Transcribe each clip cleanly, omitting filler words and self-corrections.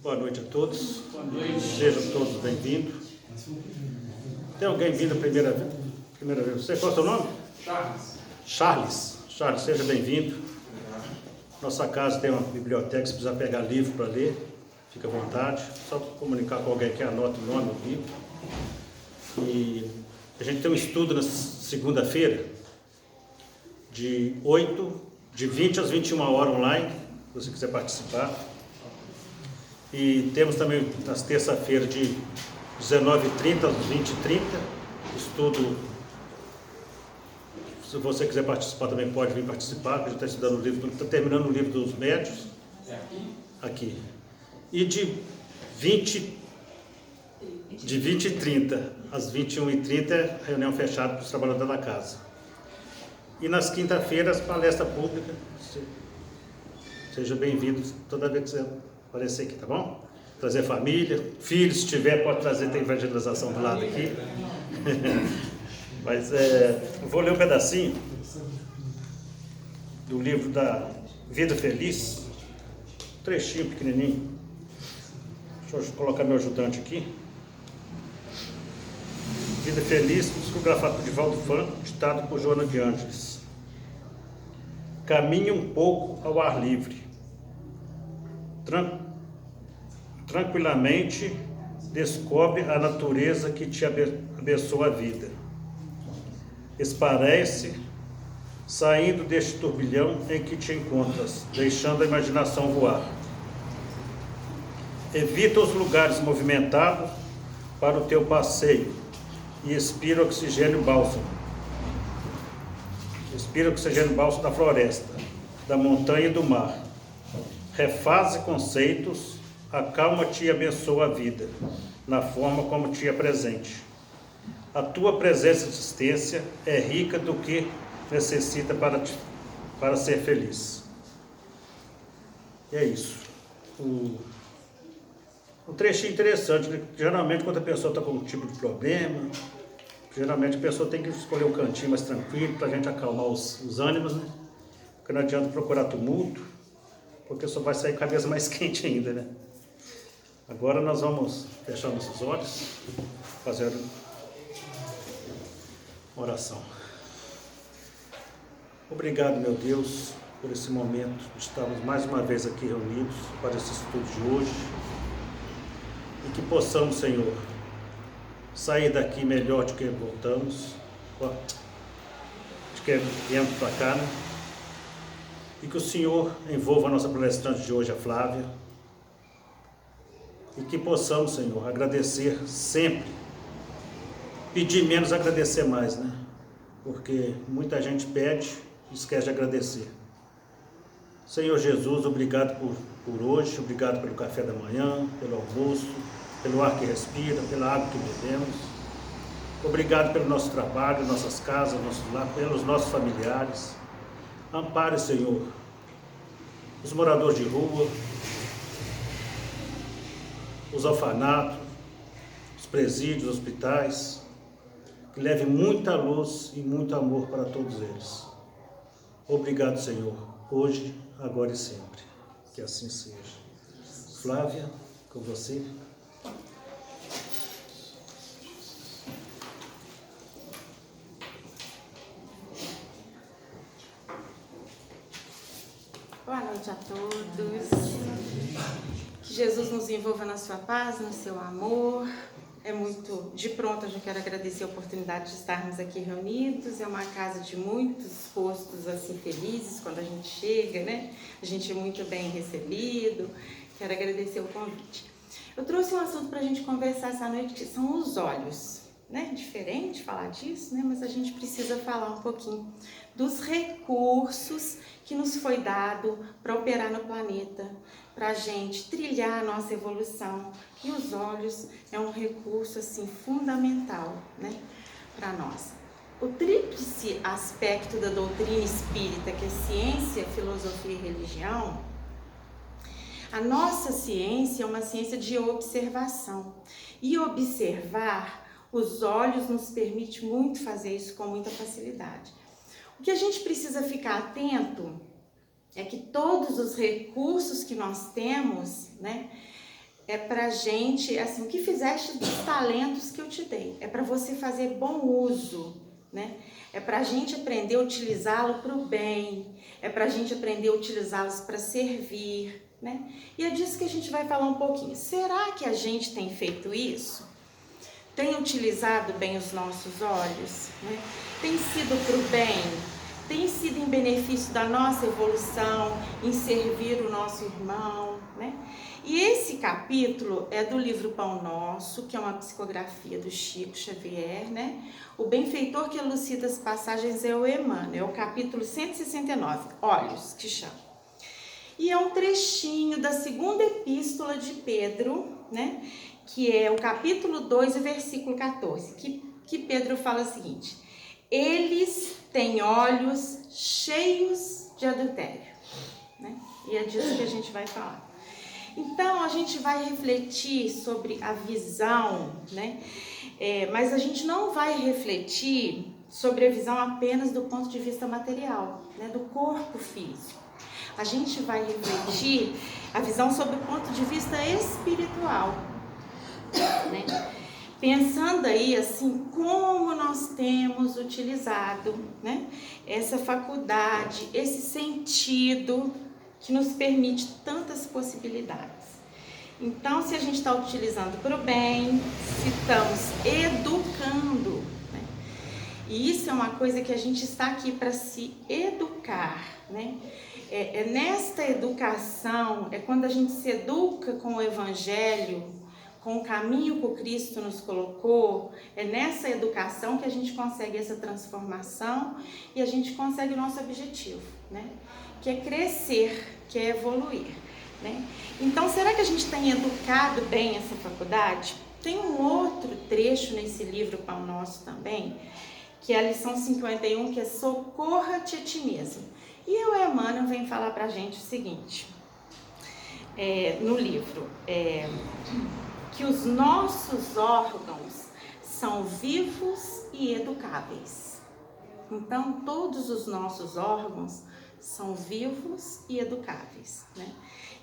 Boa noite a todos. Boa noite. Sejam todos bem-vindos. Tem alguém vindo a primeira vez? Você, qual é o seu nome? Charles. Charles, seja bem-vindo. Nossa casa tem uma biblioteca, se precisar pegar livro para ler, fica à vontade. Só comunicar com alguém que anota o nome do livro. E a gente tem um estudo na segunda-feira, de 20 às 21 horas online, se você quiser participar. E temos também nas terça-feiras de 19h30 às 20h30, estudo. Se você quiser participar também pode vir participar, porque a gente está estudando o livro, está terminando o livro dos médios. Aqui. E de 20h30 às 21h30, reunião fechada para os trabalhadores da casa. E nas quinta-feiras, palestra pública. Seja bem-vindo toda vez que você aparecer aqui, tá bom? Trazer família, filhos, se tiver, pode trazer, tem evangelização do lado aqui. Mas eu vou ler um pedacinho do livro da Vida Feliz, um trechinho pequenininho. Deixa eu colocar meu ajudante aqui. Vida Feliz, psicografado por Divaldo Franco, ditado por Joana de Ângeles. Caminhe um pouco ao ar livre. Tranquilamente descobre a natureza que te abençoa a vida. Esparece, saindo deste turbilhão em que te encontras, deixando a imaginação voar. Evita os lugares movimentados para o teu passeio e expira oxigênio bálsamo. Expira oxigênio bálsamo da floresta, da montanha e do mar. Refaze conceitos, acalma-te e abençoa a vida, na forma como te é presente. A tua presença e existência é rica do que necessita para ser feliz. E é isso. Um trechinho interessante, né? Geralmente quando a pessoa está com um tipo de problema, geralmente a pessoa tem que escolher um cantinho mais tranquilo para a gente acalmar os ânimos, né? Porque não adianta procurar tumulto, porque só vai sair com a cabeça mais quente ainda, né? Agora nós vamos fechar nossos olhos, fazer uma oração. Obrigado, meu Deus, por esse momento de estarmos mais uma vez aqui reunidos para esse estudo de hoje. E que possamos, Senhor, sair daqui melhor do que voltamos, de que viemos para cá, né? E que o Senhor envolva a nossa palestrante de hoje, a Flávia. E que possamos, Senhor, agradecer sempre. Pedir menos, agradecer mais, né? Porque muita gente pede e esquece de agradecer. Senhor Jesus, obrigado por hoje, obrigado pelo café da manhã, pelo almoço, pelo ar que respira, pela água que bebemos. Obrigado pelo nosso trabalho, nossas casas, nossos lar, pelos nossos familiares. Ampare, Senhor, os moradores de rua, os orfanatos, os presídios, os hospitais, que leve muita luz e muito amor para todos eles. Obrigado, Senhor, hoje, agora e sempre. Que assim seja. Flávia, com você. Boa noite a todos. Que Jesus nos envolva na sua paz, no seu amor. De pronto, eu já quero agradecer a oportunidade de estarmos aqui reunidos. É uma casa de muitos rostos assim felizes quando a gente chega, né? A gente é muito bem recebido. Quero agradecer o convite. Eu trouxe um assunto para a gente conversar essa noite, que são os olhos, né? Diferente falar disso, né? Mas a gente precisa falar um pouquinho dos recursos que nos foi dado para operar no planeta, para a gente trilhar a nossa evolução. E os olhos é um recurso assim fundamental, né, para nós. O tríplice aspecto da doutrina espírita, que é ciência, filosofia e religião, a nossa ciência é uma ciência de observação. E observar, os olhos nos permite muito fazer isso com muita facilidade. O que a gente precisa ficar atento é que todos os recursos que nós temos, né, é pra gente, assim, o que fizeste dos talentos que eu te dei. É para você fazer bom uso, né? É pra gente aprender a utilizá-lo para o bem. É pra gente aprender a utilizá-los para servir, né? E é disso que a gente vai falar um pouquinho. Será que a gente tem feito isso? Tem utilizado bem os nossos olhos, né? Tem sido para o bem? Tem sido em benefício da nossa evolução, em servir o nosso irmão, né? E esse capítulo é do livro Pão Nosso, que é uma psicografia do Chico Xavier, né? O benfeitor que elucida as passagens é o Emmanuel, é o capítulo 169, Olhos, que chama. E é um trechinho da segunda epístola de Pedro, né? Que é o capítulo 2, versículo 14, que Pedro fala o seguinte: eles têm olhos cheios de adultério, né? E é disso que a gente vai falar. Então, a gente vai refletir sobre a visão, né? Mas a gente não vai refletir sobre a visão apenas do ponto de vista material, né? Do corpo físico. A gente vai refletir a visão sobre o ponto de vista espiritual, né? Pensando aí, assim, como nós temos utilizado, né, essa faculdade, esse sentido que nos permite tantas possibilidades. Então, se a gente está utilizando para o bem, se estamos educando, né, e isso é uma coisa que a gente está aqui para se educar, né? Nesta educação, é quando a gente se educa com o Evangelho, com o caminho que o Cristo nos colocou, é nessa educação que a gente consegue essa transformação e a gente consegue o nosso objetivo, né? Que é crescer, que é evoluir, né? Então, será que a gente tem educado bem essa faculdade? Tem um outro trecho nesse livro Pão Nosso também, que é a lição 51, que é socorra-te a ti mesmo. E o Emmanuel vem falar pra gente o seguinte, no livro, que os nossos órgãos são vivos e educáveis. Então, todos os nossos órgãos são vivos e educáveis, né?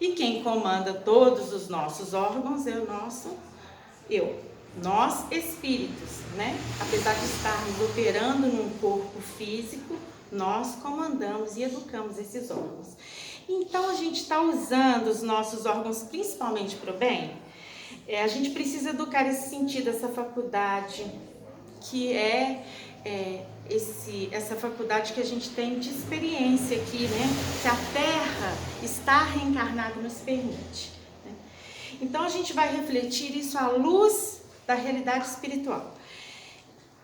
E quem comanda todos os nossos órgãos é nós espíritos, né? Apesar de estarmos operando num corpo físico, nós comandamos e educamos esses órgãos. Então, a gente está usando os nossos órgãos principalmente para o bem. A gente precisa educar esse sentido, essa faculdade, que essa faculdade que a gente tem de experiência aqui, né? Que a Terra está reencarnada nos permite, né? Então, a gente vai refletir isso à luz da realidade espiritual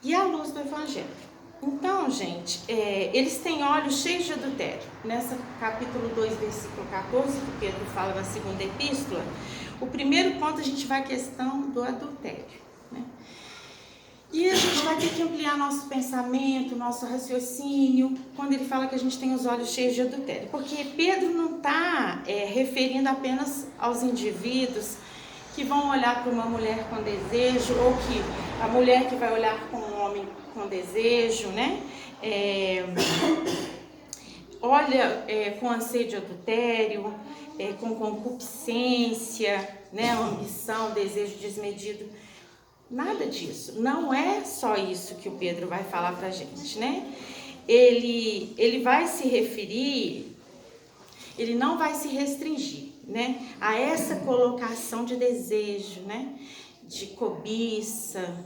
e à luz do Evangelho. Então, gente, eles têm olhos cheios de adultério. Nessa capítulo 2, versículo 14, que Pedro fala na segunda epístola, o primeiro ponto a gente vai à questão do adultério, né? E a gente vai ter que ampliar nosso pensamento, nosso raciocínio, quando ele fala que a gente tem os olhos cheios de adultério. Porque Pedro não está referindo apenas aos indivíduos que vão olhar para uma mulher com desejo, ou que a mulher que vai olhar para um homem com desejo, né? Olha com anseio de adultério, com concupiscência, né? Ambição, desejo desmedido. Nada disso. Não é só isso que o Pedro vai falar pra gente, né? Ele vai se referir, ele não vai se restringir, né, a essa colocação de desejo, né, de cobiça,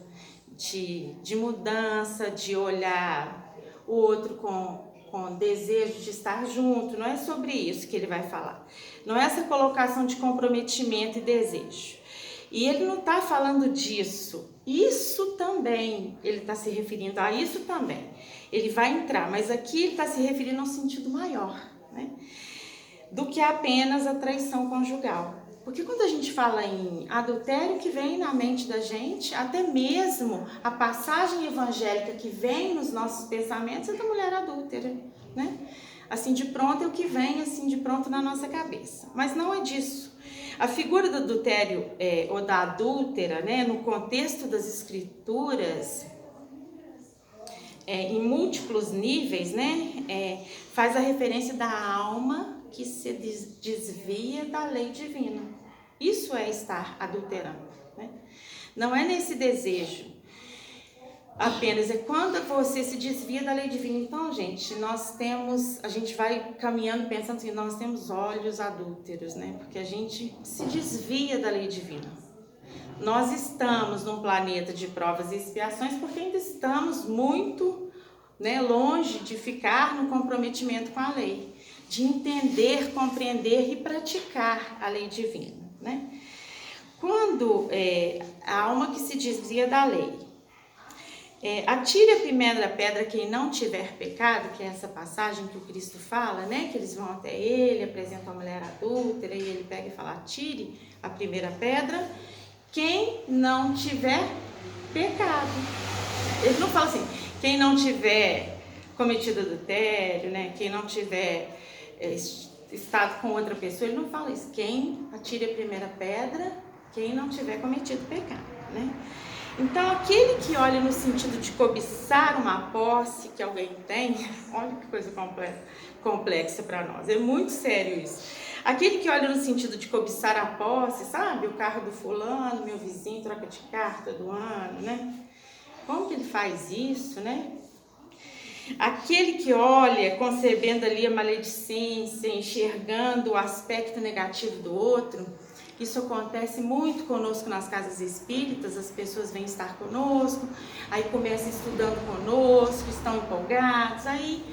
de mudança, de olhar o outro com desejo de estar junto. Não é sobre isso que ele vai falar. Não é essa colocação de comprometimento e desejo. E ele não está falando disso. Isso também, ele está se referindo a isso também. Ele vai entrar, mas aqui ele está se referindo a um sentido maior, né, do que apenas a traição conjugal. Porque quando a gente fala em adultério, que vem na mente da gente, até mesmo a passagem evangélica que vem nos nossos pensamentos é da mulher adúltera, né? Assim de pronto é o que vem, assim de pronto na nossa cabeça. Mas não é disso. A figura do adultério ou da adúltera, né, no contexto das escrituras, em múltiplos níveis, né, faz a referência da alma que se desvia da lei divina, Isso é estar adulterando, né? Não é nesse desejo apenas, é quando você se desvia da lei divina. Então, gente, a gente vai caminhando pensando assim, nós temos olhos adúlteros, né? Porque a gente se desvia da lei divina. Nós estamos num planeta de provas e expiações porque ainda estamos muito, né, longe de ficar no comprometimento com a lei, de entender, compreender e praticar a lei divina, né? Quando a alma que se desvia da lei, atire a primeira pedra quem não tiver pecado, que é essa passagem que o Cristo fala, né? Que eles vão até ele, apresentam a mulher adúltera e ele pega e fala, atire a primeira pedra quem não tiver pecado. Ele não fala assim, quem não tiver cometido adultério, né? Quem não tiver estado com outra pessoa, ele não fala isso. Quem atire a primeira pedra, quem não tiver cometido pecado, né? Então, aquele que olha no sentido de cobiçar uma posse que alguém tem, olha que coisa complexa para nós, é muito sério isso. Aquele que olha no sentido de cobiçar a posse, sabe? O carro do fulano, meu vizinho troca de carro todo ano, né? Como que ele faz isso, né? Aquele que olha concebendo ali a maledicência, enxergando o aspecto negativo do outro. Isso acontece muito conosco nas casas espíritas, as pessoas vêm estar conosco, aí começam estudando conosco, estão empolgados, aí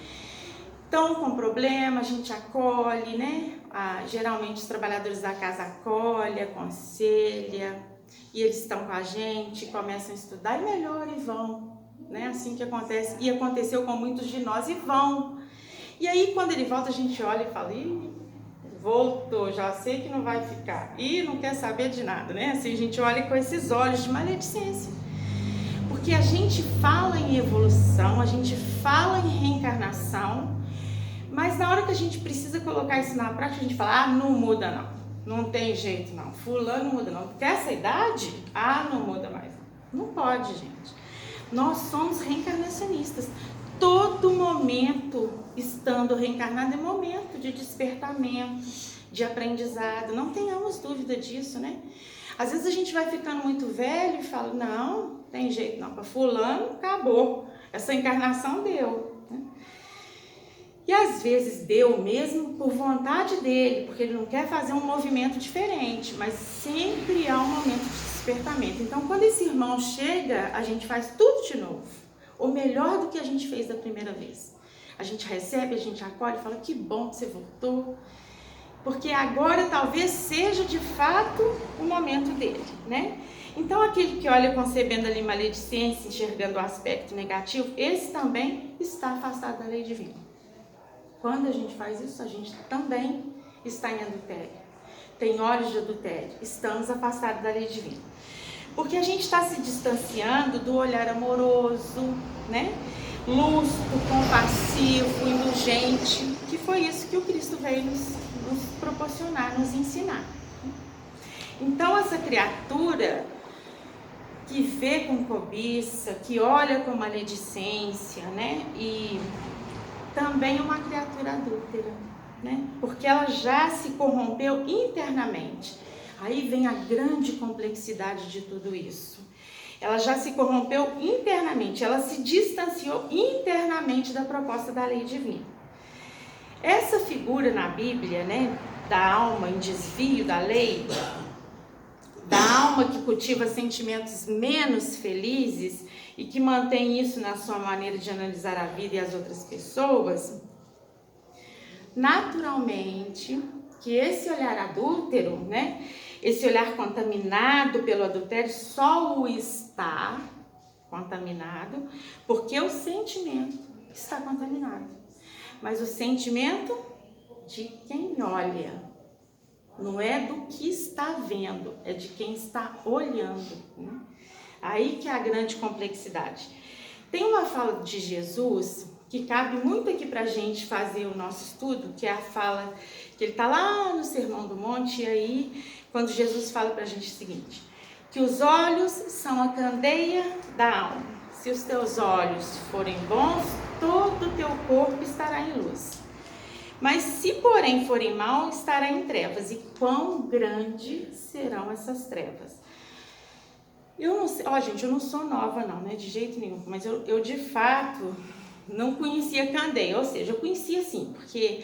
estão com problema, a gente acolhe, né? Geralmente os trabalhadores da casa acolhem, aconselha, e eles estão com a gente, começam a estudar e melhoram e vão, né? Assim que acontece, e aconteceu com muitos de nós e vão. E aí quando ele volta a gente olha e fala, voltou, já sei que não vai ficar. E não quer saber de nada, né? Assim, a gente olha com esses olhos de maledicência. Porque a gente fala em evolução, a gente fala em reencarnação, mas na hora que a gente precisa colocar isso na prática, a gente fala, não muda não. Não tem jeito não. Fulano não muda não. Quer essa idade? Não muda mais. Não pode, gente. Nós somos reencarnacionistas. Todo momento, estando reencarnado, é momento de despertamento, de aprendizado. Não tenhamos dúvida disso, né? Às vezes a gente vai ficando muito velho e fala, não, tem jeito não. Para fulano, acabou. Essa encarnação deu, né? E às vezes deu mesmo por vontade dele, porque ele não quer fazer um movimento diferente, mas sempre há um momento de despertamento. Então, quando esse irmão chega, a gente faz tudo de novo. Ou melhor do que a gente fez da primeira vez. A gente recebe, a gente acolhe e fala, que bom que você voltou. Porque agora talvez seja de fato o momento dele, né? Então aquele que olha concebendo ali maledicência, enxergando o aspecto negativo, esse também está afastado da lei divina. Quando a gente faz isso, a gente também está em adultério. Tem olhos de adultério, estamos afastados da lei divina. Porque a gente está se distanciando do olhar amoroso, né? Lúcido, compassivo, indulgente, que foi isso que o Cristo veio nos proporcionar, nos ensinar. Então, essa criatura que vê com cobiça, que olha com maledicência, né? E também uma criatura adúltera, né? Porque ela já se corrompeu internamente. Aí vem a grande complexidade de tudo isso. Ela já se corrompeu internamente, ela se distanciou internamente da proposta da lei divina. Essa figura na Bíblia, né, da alma em desvio da lei, da alma que cultiva sentimentos menos felizes e que mantém isso na sua maneira de analisar a vida e as outras pessoas, naturalmente, que esse olhar adúltero, né, esse olhar contaminado pelo adultério só o está contaminado porque o sentimento está contaminado. Mas o sentimento de quem olha, não é do que está vendo, é de quem está olhando, né? Aí que é a grande complexidade. Tem uma fala de Jesus que cabe muito aqui para a gente fazer o nosso estudo, que é a fala que ele está lá no Sermão do Monte, e aí quando Jesus fala para a gente o seguinte, que os olhos são a candeia da alma. Se os teus olhos forem bons, todo o teu corpo estará em luz. Mas se porém forem mal, estará em trevas. E quão grandes serão essas trevas? Eu não sei, gente, eu não sou nova não, né, de jeito nenhum, mas eu de fato não conhecia candeia, ou seja, eu conhecia sim, porque...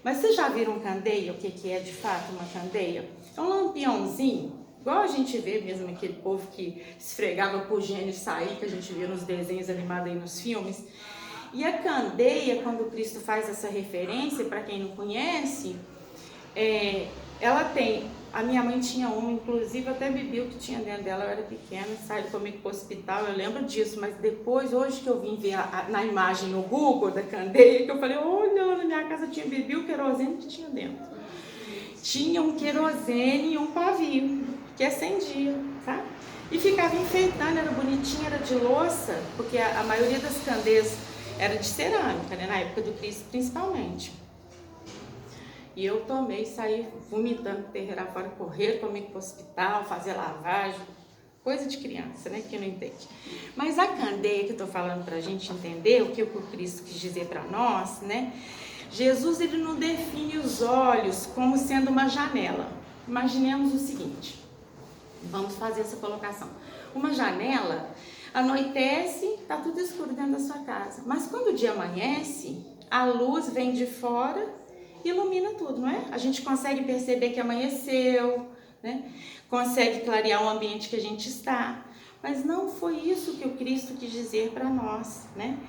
Mas vocês já viram candeia, o que é de fato uma candeia? É um lampiãozinho, igual a gente vê mesmo aquele povo que esfregava por gênio e sair, que a gente vê nos desenhos animados aí nos filmes. E a candeia, quando Cristo faz essa referência, para quem não conhece, ela tem... A minha mãe tinha uma, inclusive eu até bebi o que tinha dentro dela, eu era pequena, saí comigo para o hospital, eu lembro disso, mas depois, hoje que eu vim ver na imagem no Google da candeia, que eu falei, olha, na minha casa tinha bebi o querosene que tinha dentro. Tinha um querosene e um pavio, que acendia, sabe? E ficava enfeitando, era bonitinha, era de louça, porque a maioria das candeias era de cerâmica, né? Na época do Cristo principalmente. E eu tomei, saí vomitando, terreira fora, correr comigo para o hospital, fazer lavagem, coisa de criança, né, que não entende. Mas a candeia que eu estou falando para a gente entender, o que o Cristo quis dizer para nós, né, Jesus, ele não define os olhos como sendo uma janela. Imaginemos o seguinte, vamos fazer essa colocação. Uma janela, anoitece, está tudo escuro dentro da sua casa, mas quando o dia amanhece, a luz vem de fora, ilumina tudo, não é? A gente consegue perceber que amanheceu, né? Consegue clarear o ambiente que a gente está. Mas não foi isso que o Cristo quis dizer para nós, né?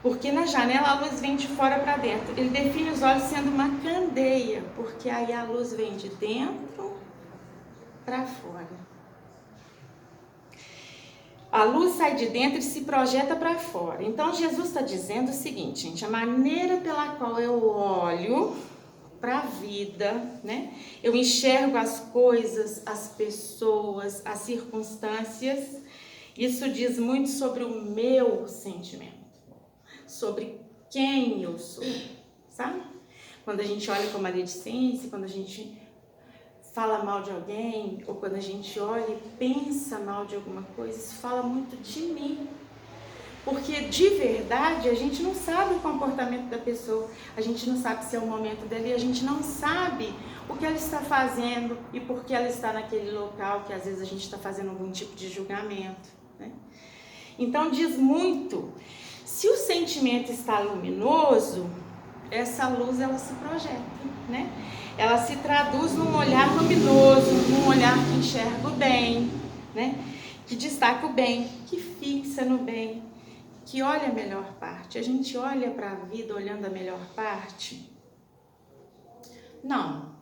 Porque na janela a luz vem de fora para dentro. Ele define os olhos sendo uma candeia, porque aí a luz vem de dentro para fora. A luz sai de dentro e se projeta para fora. Então, Jesus está dizendo o seguinte, gente, a maneira pela qual eu olho para a vida, né? Eu enxergo as coisas, as pessoas, as circunstâncias. Isso diz muito sobre o meu sentimento, sobre quem eu sou, sabe? Quando a gente olha com maledicência, quando a gente fala mal de alguém, ou quando a gente olha e pensa mal de alguma coisa, isso fala muito de mim. Porque de verdade a gente não sabe o comportamento da pessoa, a gente não sabe se é o momento dela, e a gente não sabe o que ela está fazendo e por que ela está naquele local, que às vezes a gente está fazendo algum tipo de julgamento, né? Então diz muito, se o sentimento está luminoso, essa luz ela se projeta, né? Ela se traduz num olhar luminoso, num olhar que enxerga o bem, né? Que destaca o bem, que fixa no bem, que olha a melhor parte. A gente olha para a vida olhando a melhor parte? Não,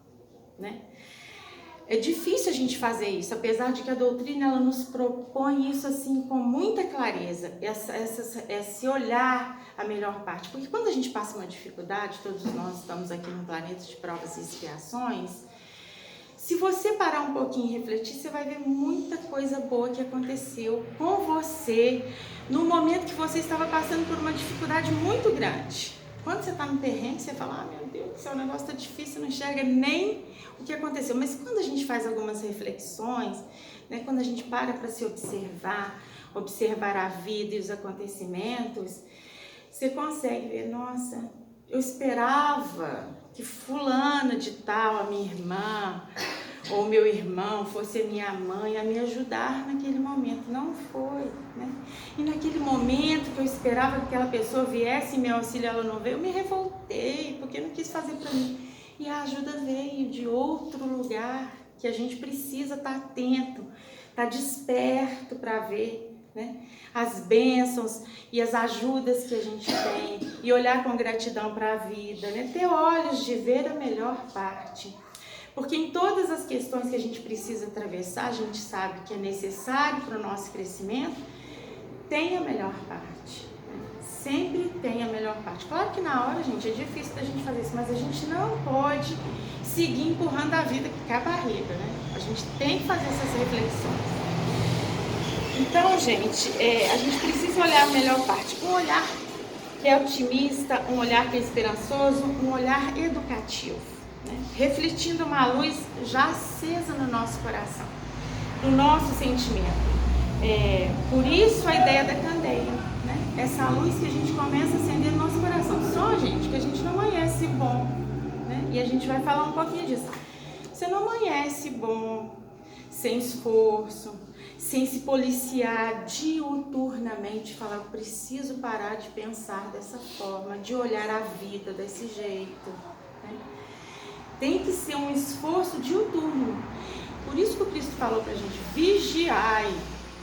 né? É difícil a gente fazer isso, apesar de que a doutrina ela nos propõe isso assim com muita clareza, esse olhar a melhor parte. Porque quando a gente passa uma dificuldade, todos nós estamos aqui no planeta de provas e expiações, se você parar um pouquinho e refletir, você vai ver muita coisa boa que aconteceu com você no momento que você estava passando por uma dificuldade muito grande. Quando você está no perrengue, você fala, meu Deus do céu, o negócio está difícil, não enxerga nem o que aconteceu. Mas quando a gente faz algumas reflexões, né, quando a gente para se observar a vida e os acontecimentos, você consegue ver, nossa, eu esperava que fulana de tal, a minha irmã ou meu irmão, fosse a minha mãe a me ajudar naquele momento. Não foi, né? E naquele momento que eu esperava que aquela pessoa viesse em meu auxílio, ela não veio, eu me revoltei, porque não quis fazer para mim. E a ajuda veio de outro lugar, que a gente precisa estar atento, estar desperto para ver, né? As bênçãos e as ajudas que a gente tem, e olhar com gratidão para a vida, né? Ter olhos de ver a melhor parte. Porque em todas as questões que a gente precisa atravessar, a gente sabe que é necessário para o nosso crescimento, tem a melhor parte, né? Sempre tem a melhor parte. Claro que na hora, gente, é difícil da gente fazer isso, mas a gente não pode seguir empurrando a vida com a barriga, né? A gente tem que fazer essas reflexões. Então, gente, a gente precisa olhar a melhor parte. Um olhar que é otimista, um olhar que é esperançoso, um olhar educativo, né? Refletindo uma luz já acesa no nosso coração, no nosso sentimento. Por isso a ideia da candeia, né? Essa luz que a gente começa a acender no nosso coração. Só, gente, que a gente não amanhece bom, né? E a gente vai falar um pouquinho disso. Você não amanhece bom, sem esforço, sem se policiar diuturnamente, falar, eu preciso parar de pensar dessa forma, de olhar a vida desse jeito, né? Tem que ser um esforço diuturno. Por isso que o Cristo falou pra gente, vigiai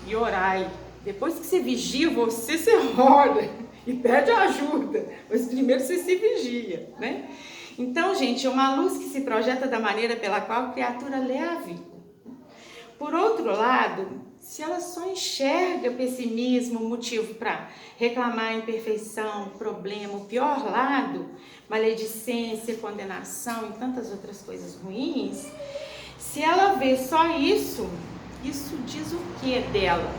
e orai. Depois que você vigia, você ora e pede ajuda, mas primeiro você se vigia, né? Então, gente, é uma luz que se projeta da maneira pela qual a criatura lê a vida. Por outro lado, se ela só enxerga pessimismo, motivo para reclamar imperfeição, problema, o pior lado, maledicência, condenação e tantas outras coisas ruins, se ela vê só isso diz o que dela?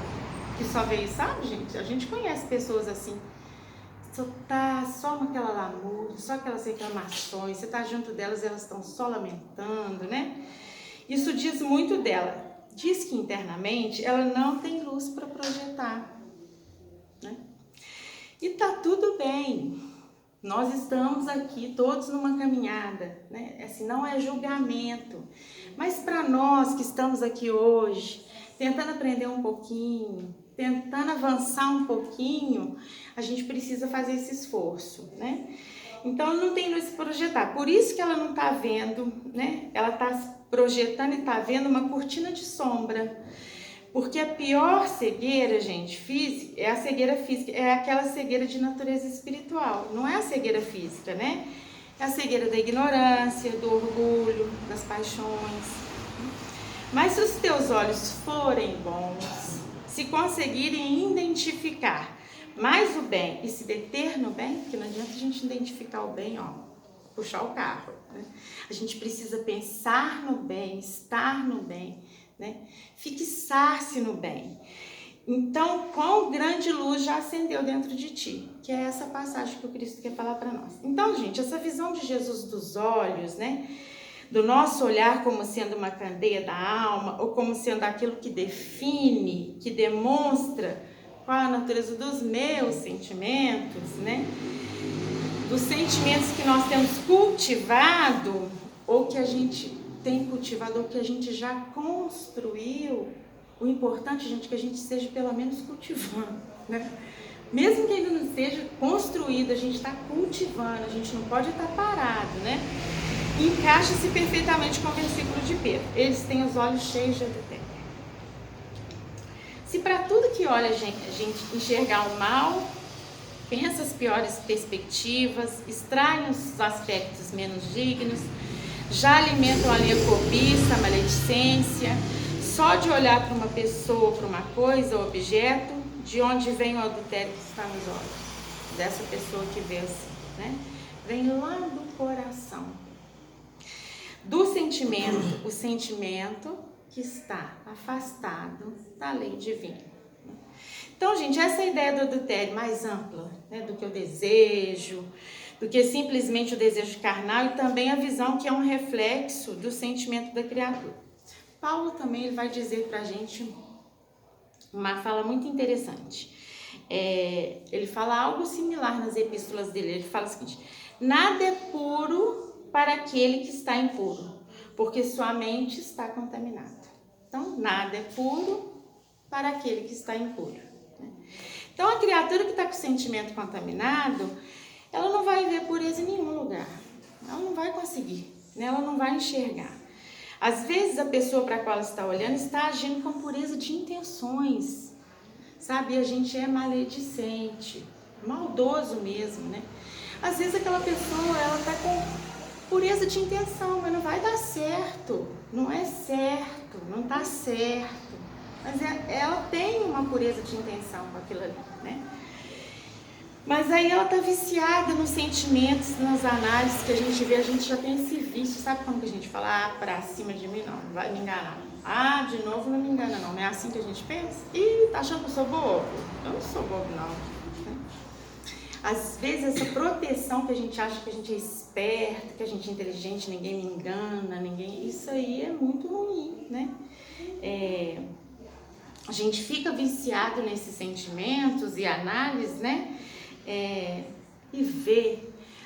Que só vê isso, sabe, gente? A gente conhece pessoas assim, só naquela lamúria, só aquelas reclamações, você tá junto delas, elas estão só lamentando, né? Isso diz muito dela. Diz que internamente ela não tem luz para projetar, né? E tá tudo bem. Nós estamos aqui todos numa caminhada, né? Assim, não é julgamento. Mas para nós que estamos aqui hoje, tentando aprender um pouquinho, tentando avançar um pouquinho, a gente precisa fazer esse esforço, né? Então, não tem luz para projetar. Por isso que ela não está vendo, né? Ela está projetando e está vendo uma cortina de sombra. Porque a pior cegueira, gente, física, é a cegueira física, é aquela cegueira de natureza espiritual. Não é a cegueira física, né? É a cegueira da ignorância, do orgulho, das paixões. Mas se os teus olhos forem bons, se conseguirem identificar mais o bem e se deter no bem, porque não adianta a gente identificar o bem, ó, puxar o carro, né? A gente precisa pensar no bem, estar no bem, né? Fixar-se no bem. Então, quão grande luz já acendeu dentro de ti, que é essa passagem que o Cristo quer falar para nós. Então, gente, essa visão de Jesus dos olhos, né? Do nosso olhar como sendo uma candeia da alma, ou como sendo aquilo que define, que demonstra qual a natureza dos meus sentimentos, né? Dos sentimentos que nós temos cultivado, ou que a gente tem cultivado, ou que a gente já construiu. O importante, gente, é que a gente esteja pelo menos cultivando, né? Mesmo que ainda não esteja construído, a gente está cultivando, a gente não pode estar parado, né? Encaixa-se perfeitamente com o versículo de Pedro. Eles têm os olhos cheios de adultério. Se para tudo que olha a gente enxergar o mal, pensa as piores perspectivas, extraem os aspectos menos dignos, já alimentam ali a cobiça, a maledicência, só de olhar para uma pessoa, para uma coisa ou objeto, de onde vem o adultério que está nos olhos dessa pessoa que vê assim, né? Vem lá do coração, do sentimento, o sentimento que está afastado da lei divina. Então, gente, essa ideia do adultério mais ampla, né, do que o desejo, do que simplesmente o desejo carnal, e também a visão que é um reflexo do sentimento da criatura. Paulo também ele vai dizer para a gente uma fala muito interessante. Ele fala algo similar nas epístolas dele. Ele fala o seguinte: nada é puro para aquele que está impuro, porque sua mente está contaminada. Então, nada é puro para aquele que está impuro. Então, a criatura que está com o sentimento contaminado, ela não vai ver pureza em nenhum lugar. Ela não vai conseguir, né? Ela não vai enxergar. Às vezes, a pessoa para a qual ela está olhando está agindo com pureza de intenções, sabe? E a gente é maledicente, maldoso mesmo, né? Às vezes, aquela pessoa, ela está com pureza de intenção, mas não vai dar certo. Não é certo, não está certo. Mas ela tem uma pureza de intenção com aquilo ali, né? Mas aí ela tá viciada nos sentimentos, nas análises que a gente vê, a gente já tem esse vício. Sabe como que a gente fala? Ah, pra cima de mim não vai me enganar. Ah, de novo não me engana não. Não é assim que a gente pensa? Ih, tá achando que eu sou bobo? Eu não sou bobo não. Às vezes essa proteção que a gente acha que a gente é esperto, que a gente é inteligente, ninguém me engana, isso aí é muito ruim, né? A gente fica viciado nesses sentimentos e análises, né? E vê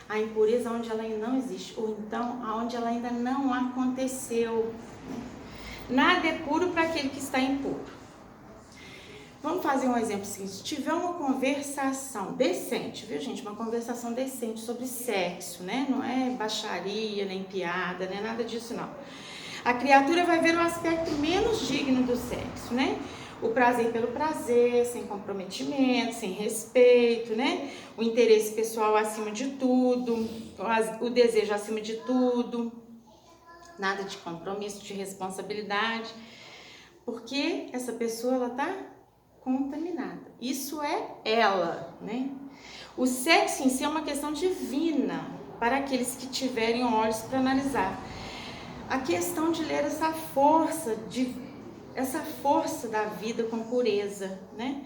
a impureza onde ela ainda não existe, ou então aonde ela ainda não aconteceu. Nada é puro para aquele que está impuro. Vamos fazer um exemplo seguinte. Se tiver uma conversação decente, viu, gente? Uma conversação decente sobre sexo, né? Não é baixaria, nem piada, nem nada disso, não. A criatura vai ver o aspecto menos digno do sexo, né? O prazer pelo prazer, sem comprometimento, sem respeito, né? O interesse pessoal acima de tudo, o desejo acima de tudo, nada de compromisso, de responsabilidade, porque essa pessoa, ela tá contaminada. Isso é ela, né? O sexo em si é uma questão divina para aqueles que tiverem olhos para analisar. A questão de ler essa força da vida com pureza, né?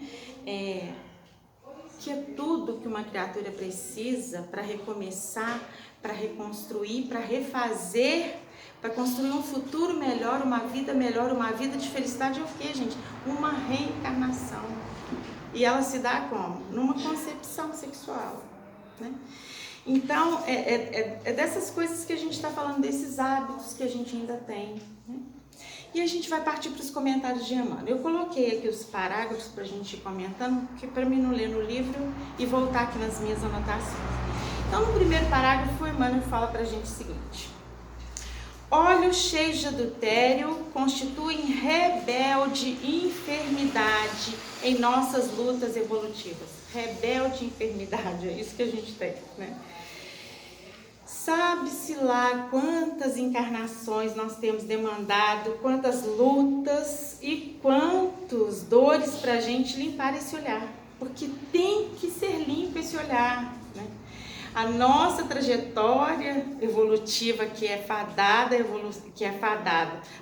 Que é tudo que uma criatura precisa para recomeçar, para reconstruir, para refazer, para construir um futuro melhor, uma vida de felicidade. É o que, gente? Uma reencarnação. E ela se dá como? Numa concepção sexual, né? Então, é dessas coisas que a gente está falando, desses hábitos que a gente ainda tem, né? E a gente vai partir para os comentários de Emmanuel. Eu coloquei aqui os parágrafos para a gente ir comentando, porque para mim não ler no livro e voltar aqui nas minhas anotações. Então, no primeiro parágrafo, o Emmanuel fala para a gente o seguinte: olhos cheios de adultério constituem rebelde enfermidade em nossas lutas evolutivas. Rebelde enfermidade, é isso que a gente tem, né? Sabe-se lá quantas encarnações nós temos demandado, quantas lutas e quantas dores para a gente limpar esse olhar, porque tem que ser limpo esse olhar, né? A nossa trajetória evolutiva que é fadada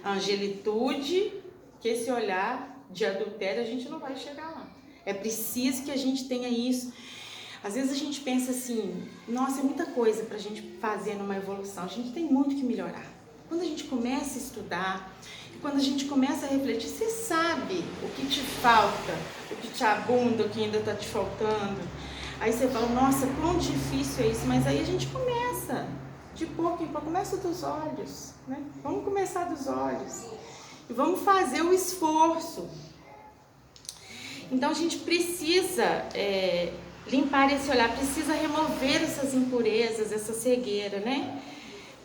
à angelitude, que esse olhar de adultério a gente não vai chegar lá. É preciso que a gente tenha isso. Às vezes a gente pensa assim, nossa, é muita coisa para a gente fazer numa evolução, a gente tem muito que melhorar. Quando a gente começa a estudar, quando a gente começa a refletir, você sabe o que te falta, o que te abunda, o que ainda está te faltando. Aí você fala, nossa, quão difícil é isso, mas aí a gente começa, de pouco em pouco, começa dos olhos, né? Vamos começar dos olhos e vamos fazer o esforço. Então a gente precisa limpar esse olhar, precisa remover essas impurezas, essa cegueira, né?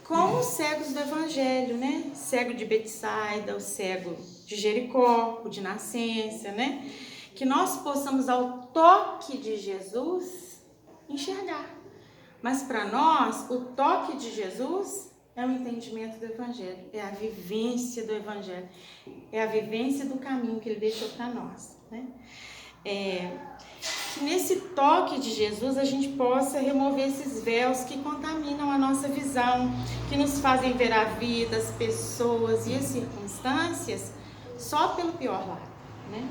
Com os cegos do Evangelho, né? Cego de Betsaida, o cego de Jericó, o de nascença, né? Que nós possamos, ao toque de Jesus, enxergar. Mas para nós, o toque de Jesus é o entendimento do Evangelho, é a vivência do Evangelho, é a vivência do caminho que Ele deixou para nós, né? Que nesse toque de Jesus a gente possa remover esses véus que contaminam a nossa visão, que nos fazem ver a vida, as pessoas e as circunstâncias só pelo pior lado, né?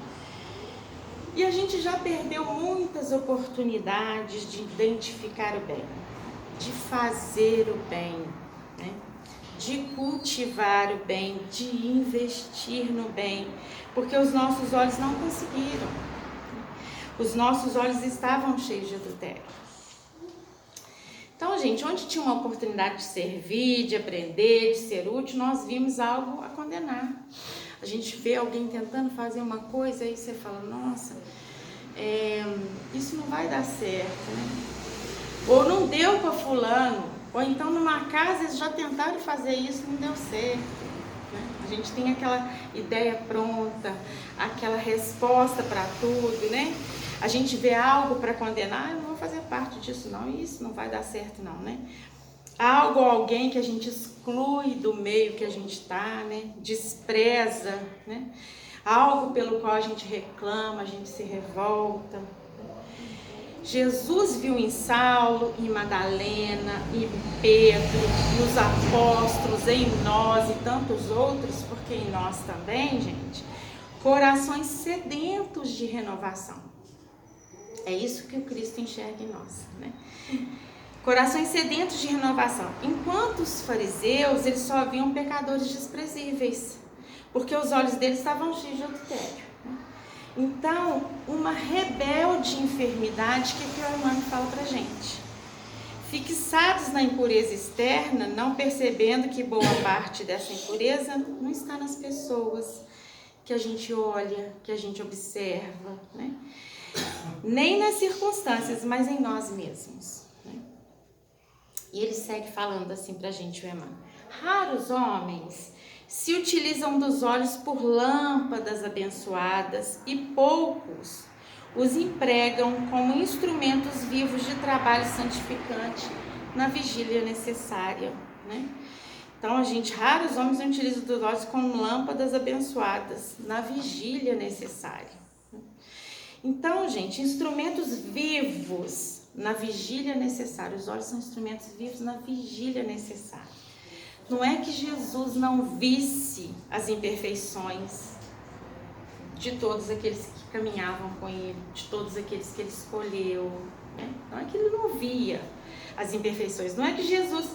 E a gente já perdeu muitas oportunidades de identificar o bem, de fazer o bem, né? De cultivar o bem, de investir no bem, porque os nossos olhos não conseguiram. Os nossos olhos estavam cheios de adultério. Então, gente, onde tinha uma oportunidade de servir, de aprender, de ser útil, nós vimos algo a condenar. A gente vê alguém tentando fazer uma coisa e você fala, nossa, isso não vai dar certo, né? Ou não deu para fulano, ou então numa casa eles já tentaram fazer isso, não deu certo, né? A gente tem aquela ideia pronta, aquela resposta para tudo, né? A gente vê algo para condenar, eu não vou fazer parte disso não, isso não vai dar certo não, né? Algo ou alguém que a gente exclui do meio que a gente está, né? Despreza, né? Algo pelo qual a gente reclama, a gente se revolta. Jesus viu em Saulo, em Madalena, em Pedro, nos apóstolos, em nós e tantos outros, porque em nós também, gente, corações sedentos de renovação. É isso que o Cristo enxerga em nós, né? Corações sedentos de renovação. Enquanto os fariseus, eles só viam pecadores desprezíveis, porque os olhos deles estavam cheios de adultério, né? Então, uma rebelde enfermidade que o Emmanuel fala pra gente. fixados na impureza externa, não percebendo que boa parte dessa impureza não está nas pessoas que a gente olha, que a gente observa, né? Nem nas circunstâncias, mas em nós mesmos, né? E ele segue falando assim pra gente, o Emmanuel: raros homens se utilizam dos olhos por lâmpadas abençoadas e poucos os empregam como instrumentos vivos de trabalho santificante na vigília necessária, né? Então, raros homens utilizam dos olhos como lâmpadas abençoadas na vigília necessária. Então, gente, instrumentos vivos na vigília necessária. Os olhos são instrumentos vivos na vigília necessária. Não é que Jesus não visse as imperfeições de todos aqueles que caminhavam com ele, de todos aqueles que ele escolheu, né? Não é que ele não via as imperfeições, não é que Jesus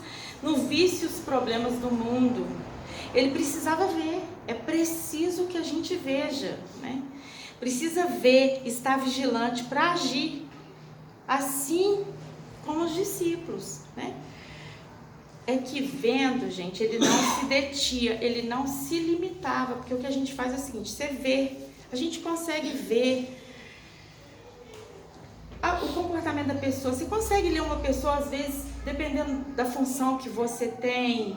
não visse os problemas do mundo. Ele precisava ver, é preciso que a gente veja, né? Precisa ver, estar vigilante para agir, assim como os discípulos, né? É que vendo, gente, ele não se detinha, ele não se limitava, porque o que a gente faz é o seguinte: você vê, a gente consegue ver o comportamento da pessoa. Você consegue ler uma pessoa, às vezes, dependendo da função que você tem,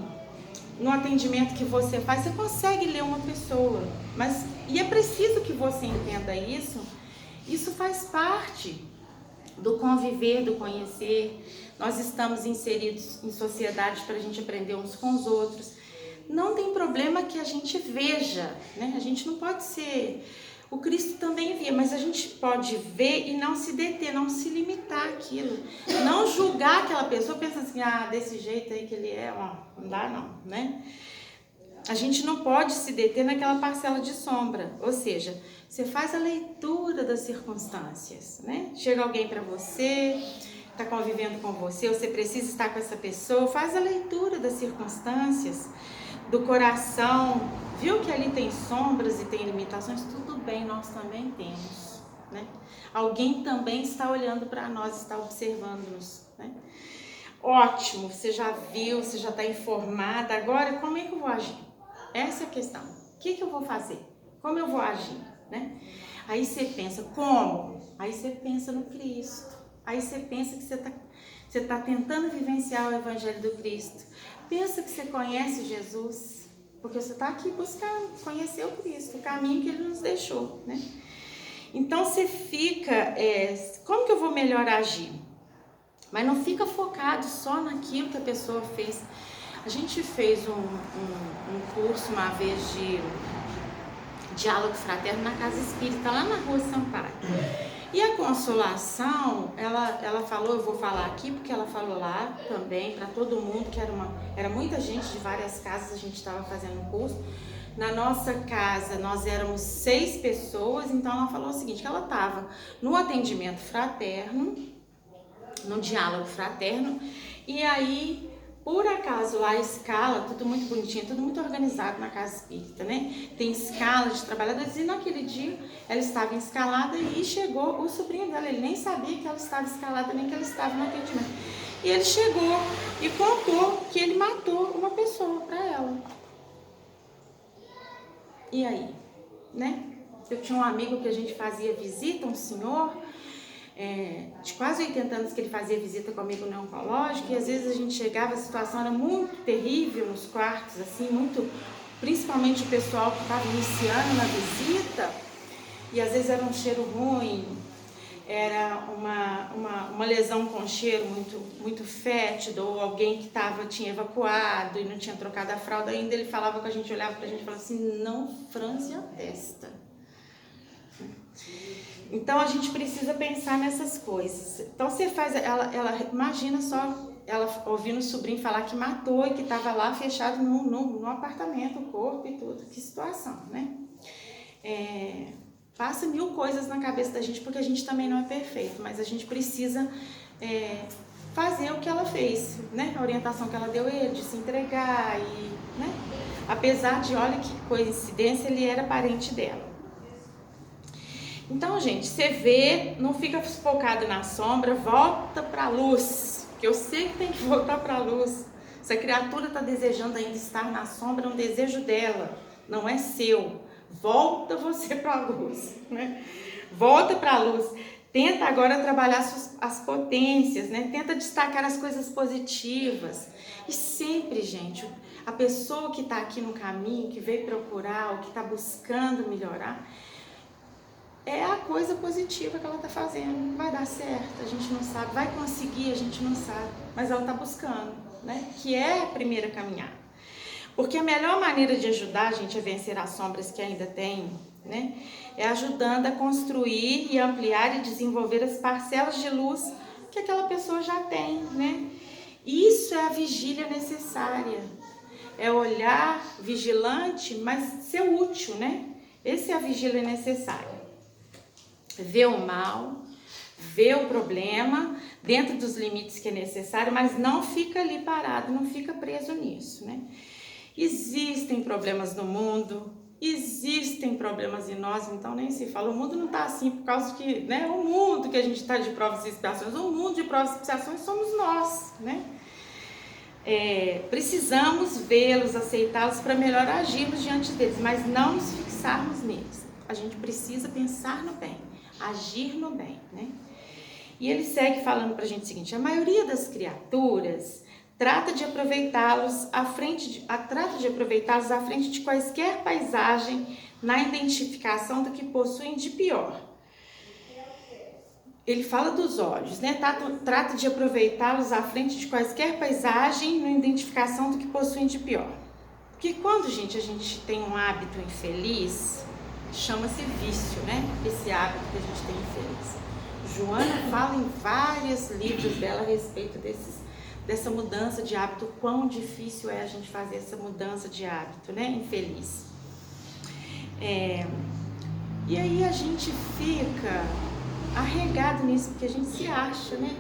no atendimento que você faz, você consegue ler uma pessoa, e é preciso que você entenda isso. Isso faz parte do conviver, do conhecer. Nós estamos inseridos em sociedade para a gente aprender uns com os outros. Não tem problema que a gente veja, né? A gente não pode ser... O Cristo também via, mas a gente pode ver e não se deter, não se limitar àquilo. Não julgar aquela pessoa pensando assim: desse jeito aí que ele é, não dá não, né? A gente não pode se deter naquela parcela de sombra. Ou seja, você faz a leitura das circunstâncias, né? Chega alguém para você, está convivendo com você, você precisa estar com essa pessoa, faz a leitura das circunstâncias, do coração, viu que ali tem sombras e tem limitações, tudo bem, nós também temos, né? Alguém também está olhando para nós, está observando-nos, né? Ótimo, você já viu, você já está informada, agora como é que eu vou agir? Essa é a questão. O que eu vou fazer? Como eu vou agir, né? Aí você pensa, como? Aí você pensa no Cristo. Aí você pensa que você tá tentando vivenciar o Evangelho do Cristo. Pensa que você conhece Jesus, porque você está aqui buscando conhecer o Cristo, o caminho que Ele nos deixou, né? Então você fica, como que eu vou melhor agir? Mas não fica focado só naquilo que a pessoa fez. A gente fez um curso uma vez de diálogo fraterno na Casa Espírita, lá na Rua Sampaio. E a Consolação, ela falou, eu vou falar aqui porque ela falou lá também para todo mundo, que era muita gente de várias casas, a gente estava fazendo um curso. Na nossa casa nós éramos 6 pessoas, então ela falou o seguinte, que ela estava no atendimento fraterno, no diálogo fraterno, e aí, por acaso, lá a escala, tudo muito bonitinho, tudo muito organizado na Casa Espírita, né? Tem escala de trabalhadores, e naquele dia ela estava escalada e chegou o sobrinho dela, ele nem sabia que ela estava escalada, nem que ela estava no atendimento. E ele chegou e contou que ele matou uma pessoa para ela. E aí, né? Eu tinha um amigo que a gente fazia visita, um senhor... de quase 80 anos que ele fazia visita comigo no oncológico, e às vezes a gente chegava, a situação era muito terrível nos quartos, assim, principalmente o pessoal que estava iniciando na visita, e às vezes era um cheiro ruim, era uma lesão com cheiro muito fétido, ou alguém que tinha evacuado e não tinha trocado a fralda ainda. Ele falava, que a gente olhava pra gente e falava assim: não franze a testa. Então a gente precisa pensar nessas coisas. Então você faz, ela imagina só, ela ouvindo o sobrinho falar que matou e que estava lá fechado no apartamento, o corpo e tudo. Que situação, né? Passa 1000 coisas na cabeça da gente, porque a gente também não é perfeito, mas a gente precisa fazer o que ela fez, né? A orientação que ela deu ele de se entregar e, né? Apesar de, olha que coincidência, ele era parente dela. Então, gente, você vê, não fica focado na sombra, volta para a luz, porque eu sei que tem que voltar para a luz. Se a criatura está desejando ainda estar na sombra, é um desejo dela, não é seu. Volta você para a luz, né? Volta para a luz. Tenta agora trabalhar as potências, né? Tenta destacar as coisas positivas. E sempre, gente, a pessoa que está aqui no caminho, que veio procurar, ou que está buscando melhorar, é a coisa positiva que ela está fazendo. Vai dar certo, a gente não sabe. Vai conseguir, a gente não sabe. Mas ela está buscando, né? Que é a primeira caminhada. Porque a melhor maneira de ajudar a gente a vencer as sombras que ainda tem, né, é ajudando a construir e ampliar e desenvolver as parcelas de luz que aquela pessoa já tem, né? Isso é a vigília necessária. É olhar vigilante, mas ser útil, né? Essa é a vigília necessária. Ver o mal, ver o problema dentro dos limites que é necessário, mas não fica ali parado, não fica preso nisso, né? Existem problemas no mundo, existem problemas em nós, então nem se fala. O mundo não está assim por causa que, né? O mundo que a gente está de provas e expiações, o mundo de provas e expiações somos nós, né? Precisamos vê-los, aceitá-los para melhor agirmos diante deles, mas não nos fixarmos neles. A gente precisa pensar no bem, agir no bem, né? E ele segue falando para a gente o seguinte: a maioria das criaturas trata de aproveitá-los à frente de quaisquer paisagem na identificação do que possuem de pior. Ele fala dos olhos, né? Trata de aproveitá-los à frente de quaisquer paisagem na identificação do que possuem de pior. Porque quando, gente, a gente tem um hábito infeliz, chama-se vício, né? Esse hábito que a gente tem infeliz. Joana fala em vários livros dela a respeito dessa mudança de hábito, quão difícil é a gente fazer essa mudança de hábito, né? Infeliz. E aí a gente fica arregado nisso, porque a gente se acha, né?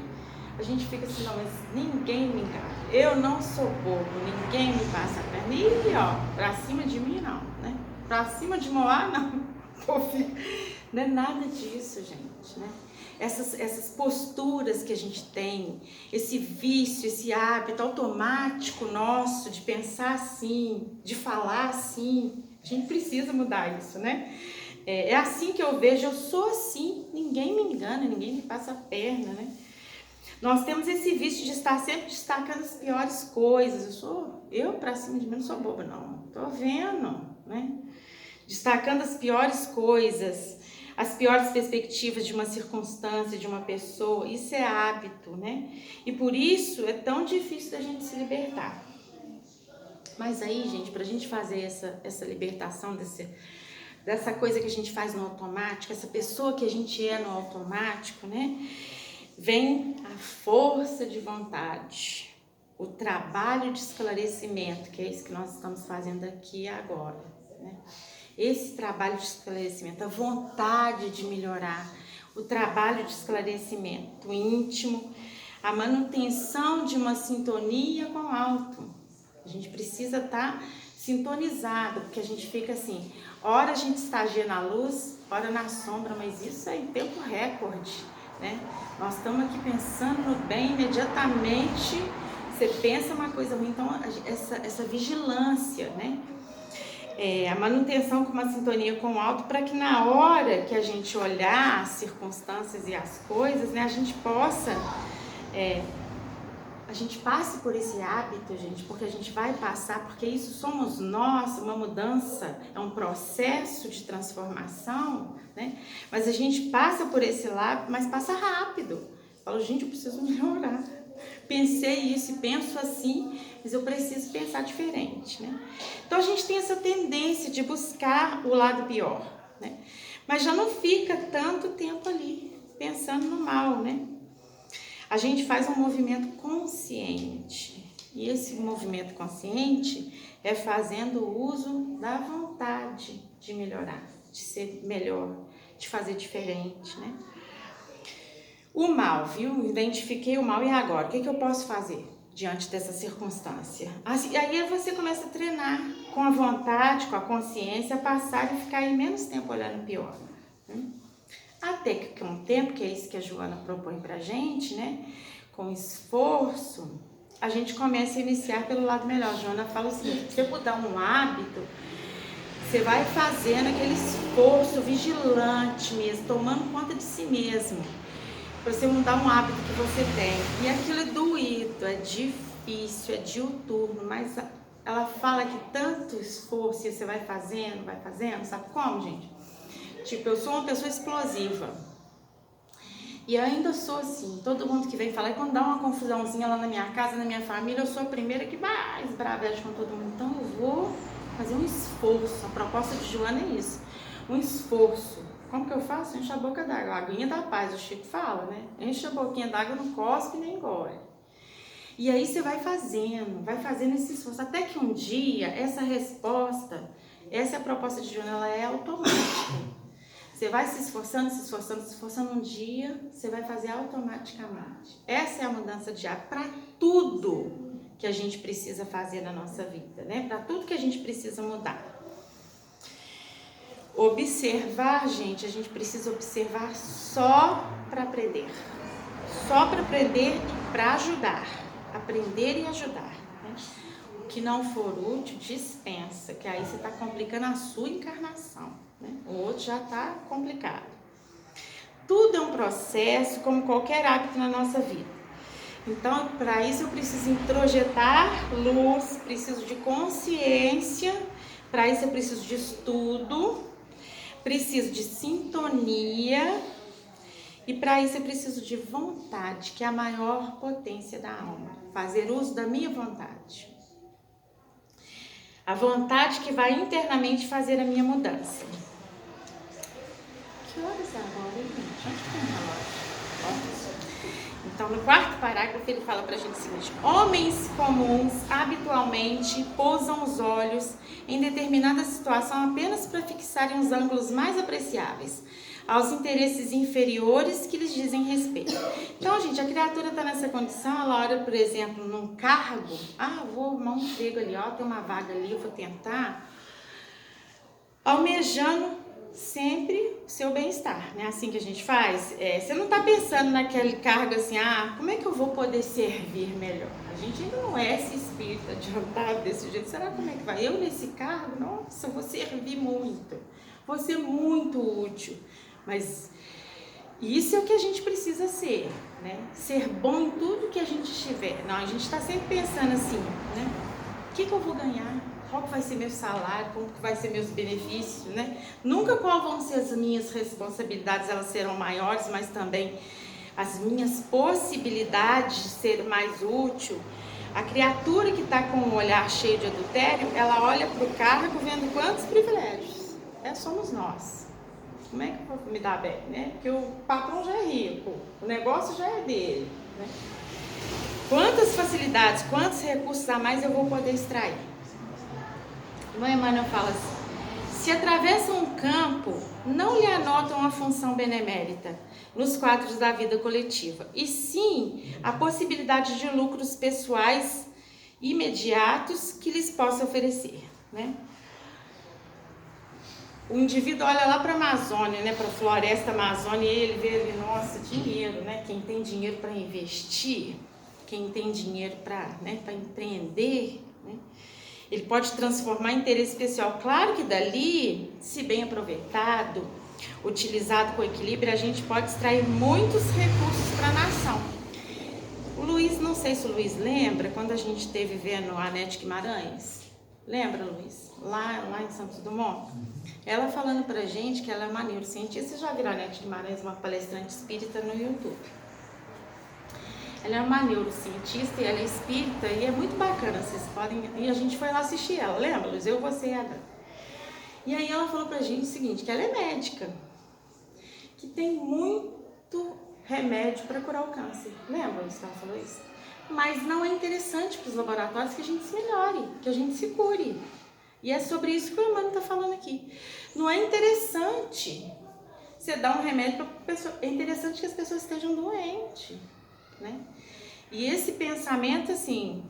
A gente fica assim, não, mas ninguém me engana, eu não sou bobo, ninguém me passa a perna, e ó, pra cima de mim não, né? Pra cima de Moá não, não é nada disso, gente, né? Essas posturas que a gente tem, esse vício, esse hábito automático nosso de pensar assim, de falar assim, a gente precisa mudar isso, né? É assim que eu vejo, eu sou assim, ninguém me engana, ninguém me passa a perna, né? Nós temos esse vício de estar sempre destacando as piores coisas. Eu pra cima de mim não sou boba, não. Tô vendo, né? Destacando as piores coisas, as piores perspectivas de uma circunstância, de uma pessoa. Isso é hábito, né? E por isso é tão difícil da gente se libertar. Mas aí, gente, pra gente fazer essa libertação dessa coisa que a gente faz no automático, essa pessoa que a gente é no automático, né? Vem a força de vontade, o trabalho de esclarecimento, que é isso que nós estamos fazendo aqui agora, né? Esse trabalho de esclarecimento, a vontade de melhorar, o trabalho de esclarecimento íntimo, a manutenção de uma sintonia com o alto. A gente precisa estar sintonizado, porque a gente fica assim, ora a gente estagia na luz, ora na sombra, mas isso é em tempo recorde, né? Nós estamos aqui pensando no bem imediatamente, você pensa uma coisa ruim, então essa vigilância, né? A manutenção com uma sintonia com o alto, para que na hora que a gente olhar as circunstâncias e as coisas, né, a gente possa, a gente passe por esse hábito, gente, porque a gente vai passar, porque isso somos nós, uma mudança, é um processo de transformação, né? Mas a gente passa por esse lado, mas passa rápido. Eu falo, gente, eu preciso melhorar. Pensei isso e penso assim, mas eu preciso pensar diferente, né? Então a gente tem essa tendência de buscar o lado pior, né? Mas já não fica tanto tempo ali pensando no mal, né? A gente faz um movimento consciente, e esse movimento consciente é fazendo uso da vontade de melhorar, de ser melhor, de fazer diferente, né? O mal, viu? Identifiquei o mal, e agora? O que eu posso fazer diante dessa circunstância? Aí você começa a treinar com a vontade, com a consciência, a passar e ficar aí menos tempo olhando pior, né? Até que com o tempo, que é isso que a Joana propõe pra gente, né? com esforço, a gente começa a iniciar pelo lado melhor. Joana fala assim, se você mudar um hábito, você vai fazendo aquele esforço vigilante mesmo, tomando conta de si mesmo, para você mudar um hábito que você tem. E aquilo é doído, é difícil, é diuturno, mas ela fala que tanto esforço você vai fazendo, sabe como, gente? Tipo, eu sou uma pessoa explosiva. E eu ainda sou assim, todo mundo que vem falar, e quando dá uma confusãozinha lá na minha casa, na minha família, eu sou a primeira que mais braveja com todo mundo. Então eu vou fazer um esforço, a proposta de Joana é isso, um esforço. Como que eu faço? Encho a boca d'água, a aguinha da paz, o Chico fala, né? Enche a boquinha d'água, não cospe nem engole. E aí você vai fazendo esse esforço, até que um dia, essa resposta, essa é a proposta de Joana, ela é automática. Você vai se esforçando, um dia você vai fazer automaticamente. Essa é a mudança de hábito para tudo que a gente precisa fazer na nossa vida, né? Para tudo que a gente precisa mudar. Observar, gente, a gente precisa observar só para aprender. Só para aprender e para ajudar. Aprender e ajudar. Né? O que não for útil, dispensa, que aí você está complicando a sua encarnação. Né? O outro já está complicado. Tudo é um processo, como qualquer hábito na nossa vida. Então, para isso eu preciso introjetar luz, preciso de consciência, para isso eu preciso de estudo, preciso de sintonia e para isso eu preciso de vontade, que é a maior potência da alma. Fazer uso da minha vontade. A vontade que vai internamente fazer a minha mudança. Que horas é agora, gente? Onde tem o relógio? Então, no quarto parágrafo, ele fala pra gente o seguinte: homens comuns habitualmente pousam os olhos em determinada situação apenas para fixarem os ângulos mais apreciáveis aos interesses inferiores que lhes dizem respeito. Então, gente, a criatura está nessa condição, ela olha, por exemplo, num cargo, vou arrumar um emprego ali, tem uma vaga ali, eu vou tentar, almejando sempre o seu bem-estar, né? Assim que a gente faz, você não está pensando naquele cargo assim, como é que eu vou poder servir melhor? A gente ainda não é esse espírito adiantado desse jeito, será como é que vai? Eu nesse cargo, nossa, eu vou servir muito, vou ser muito útil, mas isso é o que a gente precisa ser, né? Ser bom em tudo que a gente estiver. Não, a gente está sempre pensando assim, né? O que eu vou ganhar? Qual que vai ser meu salário, como que vai ser meus benefícios, né? Nunca qual vão ser as minhas responsabilidades, elas serão maiores, mas também as minhas possibilidades de ser mais útil. A criatura que está com o olhar cheio de adultério, ela olha para o cargo vendo quantos privilégios. Somos nós. Como é que eu vou me dar bem, né? Porque o patrão já é rico, o negócio já é dele, né? Quantas facilidades, quantos recursos a mais eu vou poder extrair? O Emmanuel fala assim: se atravessam um campo, não lhe anotam a função benemérita nos quadros da vida coletiva, e sim a possibilidade de lucros pessoais imediatos que lhes possa oferecer, né? O indivíduo olha lá para a Amazônia, né, para a floresta amazônica, e ele vê ali, nossa, dinheiro, né? Quem tem dinheiro para investir, quem tem dinheiro para empreender, né? Ele pode transformar em interesse pessoal. Claro que dali, se bem aproveitado, utilizado com equilíbrio, a gente pode extrair muitos recursos para a nação. O Luiz, não sei se o Luiz lembra, quando a gente esteve vendo a Anete Guimarães, lembra, Luiz? Lá em Santos Dumont? Ela falando pra gente que ela é uma neurocientista. Vocês já viram a Anete Guimarães, uma palestrante espírita no YouTube? Ela é uma neurocientista e ela é espírita e é muito bacana, vocês podem... E a gente foi lá assistir ela, lembra, Luiz? Eu, você e a Dan. E aí ela falou pra gente o seguinte, que ela é médica, que tem muito remédio para curar o câncer. Lembra, Luiz, que ela falou isso? Mas não é interessante para os laboratórios que a gente se melhore, que a gente se cure. E é sobre isso que o Emmanuel está falando aqui. Não é interessante você dar um remédio para pessoa, é interessante que as pessoas estejam doentes, né? E esse pensamento, assim,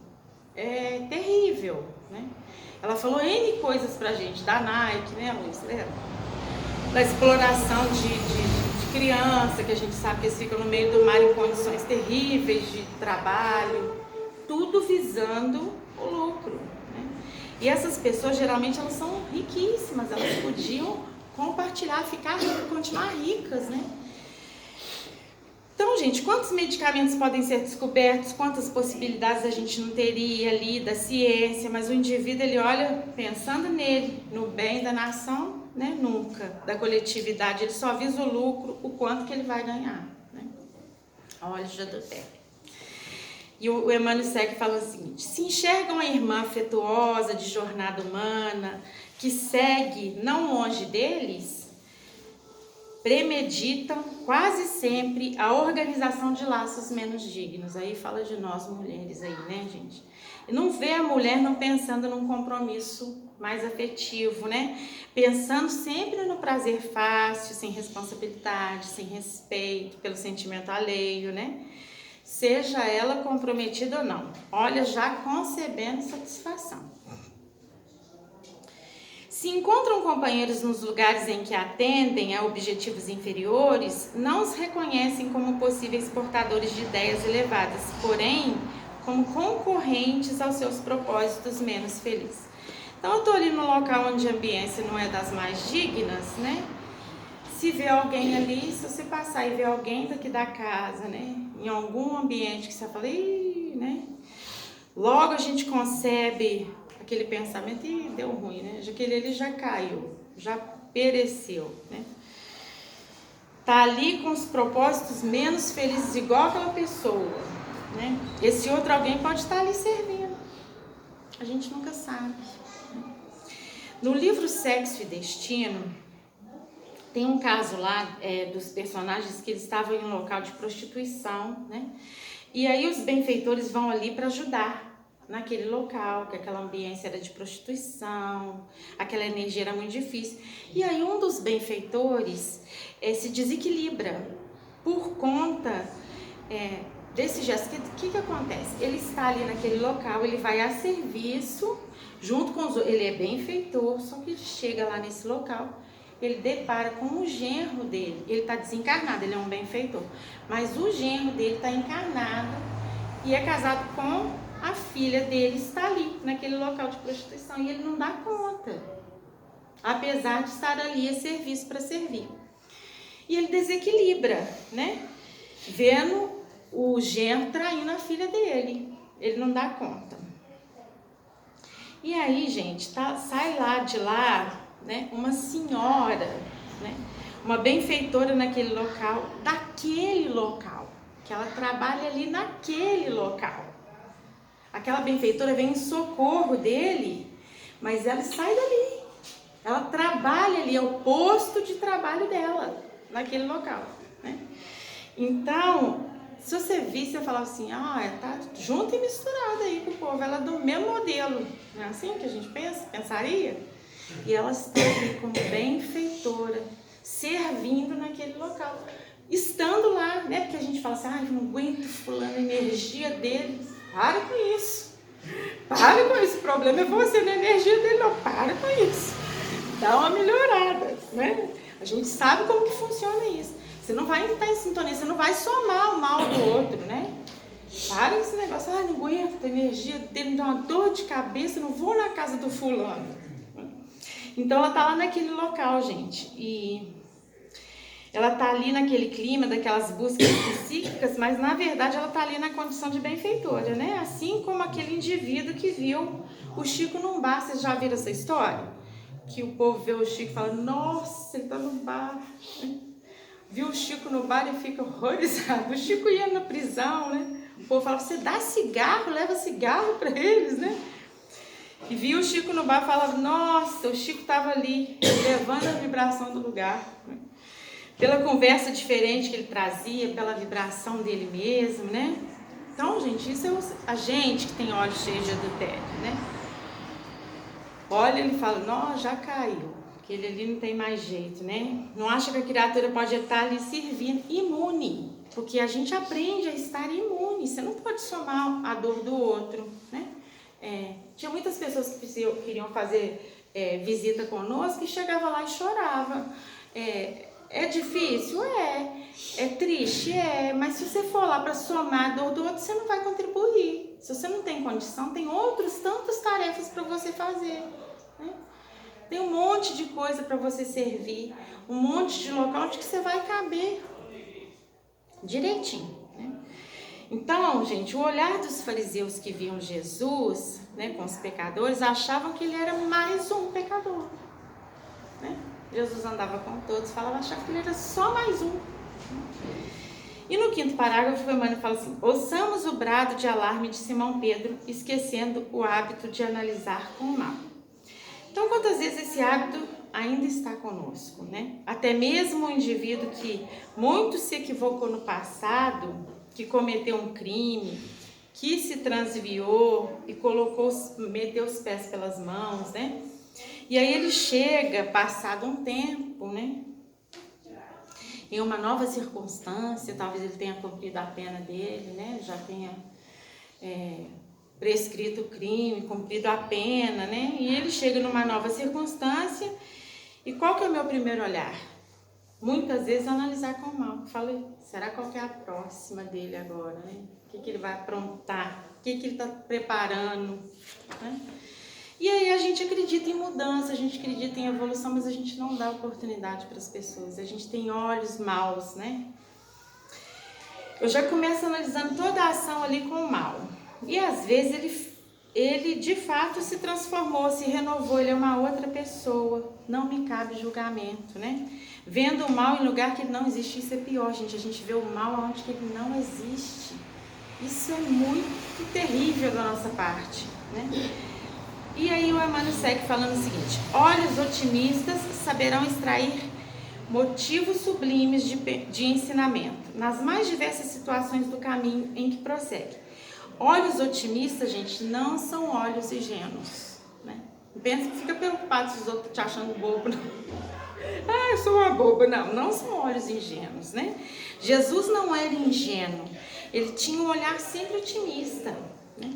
é terrível, né? Ela falou N coisas pra gente, da Nike, né, Luiz? Lembra? Da exploração de criança, que a gente sabe que eles ficam no meio do mar em condições terríveis de trabalho, tudo visando o lucro, né? E essas pessoas, geralmente, elas são riquíssimas, elas podiam compartilhar, ficar ricas, continuar ricas, né? Então, gente, quantos medicamentos podem ser descobertos, quantas possibilidades a gente não teria ali da ciência, mas o indivíduo, ele olha pensando nele, no bem da nação, né? Nunca, da coletividade, ele só visa o lucro, o quanto que ele vai ganhar, né? Olha, já do tempo. E o Emmanuel segue fala o seguinte: se enxergam a irmã afetuosa de jornada humana, que segue não longe deles, premeditam quase sempre a organização de laços menos dignos. Aí fala de nós mulheres aí, né, gente? E não vê a mulher não pensando num compromisso mais afetivo, né? Pensando sempre no prazer fácil, sem responsabilidade, sem respeito pelo sentimento alheio, né? Seja ela comprometida ou não. Olha, já concebendo satisfação. Se encontram companheiros nos lugares em que atendem a objetivos inferiores, não os reconhecem como possíveis portadores de ideias elevadas, porém, como concorrentes aos seus propósitos menos felizes. Então, eu estou ali no local onde a ambiência não é das mais dignas, né? Se vê alguém ali, se você passar e ver alguém daqui da casa, né? Em algum ambiente que você fala, né? Logo a gente concebe aquele pensamento, e deu ruim, né? Aquele ele já caiu, já pereceu, né? Tá ali com os propósitos menos felizes, igual aquela pessoa, né? Esse outro alguém pode estar ali servindo, a gente nunca sabe. No livro Sexo e Destino, tem um caso lá dos personagens que eles estavam em um local de prostituição, né? E aí os benfeitores vão ali para ajudar naquele local, que aquela ambiência era de prostituição, aquela energia era muito difícil. E aí um dos benfeitores se desequilibra por conta desse gesto. O que acontece? Ele está ali naquele local, ele vai a serviço, junto com os outros. Ele é benfeitor, só que ele chega lá nesse local, ele depara com o genro dele. Ele está desencarnado, ele é um benfeitor, mas o genro dele está encarnado e é casado com a filha dele, está ali naquele local de prostituição e ele não dá conta, apesar de estar ali a serviço para servir. E ele desequilibra, né? Vendo o genro traindo a filha dele, ele não dá conta. E aí, gente, sai lá de lá, né, uma senhora, né, uma benfeitora naquele local, daquele local, que ela trabalha ali naquele local. Aquela benfeitora vem em socorro dele, mas ela sai dali, ela trabalha ali, é o posto de trabalho dela, naquele local, né? Então, se você visse, você falava assim, tá junto e misturada aí com o povo, ela é do mesmo modelo, não é assim que a gente pensaria? E ela está ali como benfeitora, servindo naquele local, estando lá, né? Porque a gente fala assim, eu não aguento fulano, a energia dele. Para com isso. Para com isso. O problema é você, não é a energia dele, não. Para com isso. Dá uma melhorada, né? A gente sabe como que funciona isso. Você não vai estar em sintonia, você não vai somar o mal do outro, né? Para com esse negócio. Não aguento, a energia dele me dá uma dor de cabeça, não vou na casa do fulano. Então ela tá lá naquele local, gente. E ela tá ali naquele clima daquelas buscas psíquicas, mas na verdade ela tá ali na condição de benfeitora, né? Assim como aquele indivíduo que viu o Chico num bar. Vocês já viram essa história? Que o povo vê o Chico e fala, nossa, ele tá no bar. Viu o Chico no bar e fica horrorizado. O Chico ia na prisão, né? O povo fala, você dá cigarro, leva cigarro para eles, né? E viu o Chico no bar e fala, nossa, o Chico tava ali, levando a vibração do lugar, né? Pela conversa diferente que ele trazia, pela vibração dele mesmo, né? Então, gente, isso é a gente que tem olhos cheios de adultério, né? Olha, ele fala, nossa, já caiu, que ele ali não tem mais jeito, né? Não acha que a criatura pode estar ali servindo, imune, porque a gente aprende a estar imune, você não pode somar a dor do outro, né? Tinha muitas pessoas que queriam fazer visita conosco e chegava lá e chorava. É difícil? É triste? Mas se você for lá para somar a dor do outro, você não vai contribuir. Se você não tem condição, tem tantas tarefas para você fazer, né? Tem um monte de coisa para você servir, um monte de local onde que você vai caber direitinho, né? Então, gente, o olhar dos fariseus que viam Jesus, né, com os pecadores, achavam que ele era mais um pecador, né? Jesus andava com todos, achava que ele era só mais um. E no 5º parágrafo, Emmanuel fala assim: ouçamos o brado de alarme de Simão Pedro, esquecendo o hábito de analisar com o mal. Então, quantas vezes esse hábito ainda está conosco, né? Até mesmo o indivíduo que muito se equivocou no passado, que cometeu um crime, que se transviou e meteu os pés pelas mãos, né? E aí ele chega, passado um tempo, né, em uma nova circunstância, talvez ele tenha cumprido a pena dele, né? Já tenha prescrito o crime, cumprido a pena, né? E ele chega numa nova circunstância, e qual que é o meu primeiro olhar? Muitas vezes analisar com o mal. Falei, será qual que é a próxima dele agora, né? O que ele vai aprontar? O que ele está preparando, né? E aí a gente acredita em mudança, a gente acredita em evolução, mas a gente não dá oportunidade para as pessoas. A gente tem olhos maus, né? Eu já começo analisando toda a ação ali com o mal. E às vezes ele de fato se transformou, se renovou, ele é uma outra pessoa. Não me cabe julgamento, né? Vendo o mal em lugar que ele não existe, isso é pior, gente. A gente vê o mal onde que ele não existe. Isso é muito terrível da nossa parte, né? E aí o Emmanuel segue falando o seguinte: olhos otimistas saberão extrair motivos sublimes de ensinamento nas mais diversas situações do caminho em que prossegue. Olhos otimistas, gente, não são olhos ingênuos, né? Não pensa que fica preocupado se os outros te achando bobo, não. Eu sou uma boba. Não são olhos ingênuos, né? Jesus não era ingênuo, ele tinha um olhar sempre otimista, né?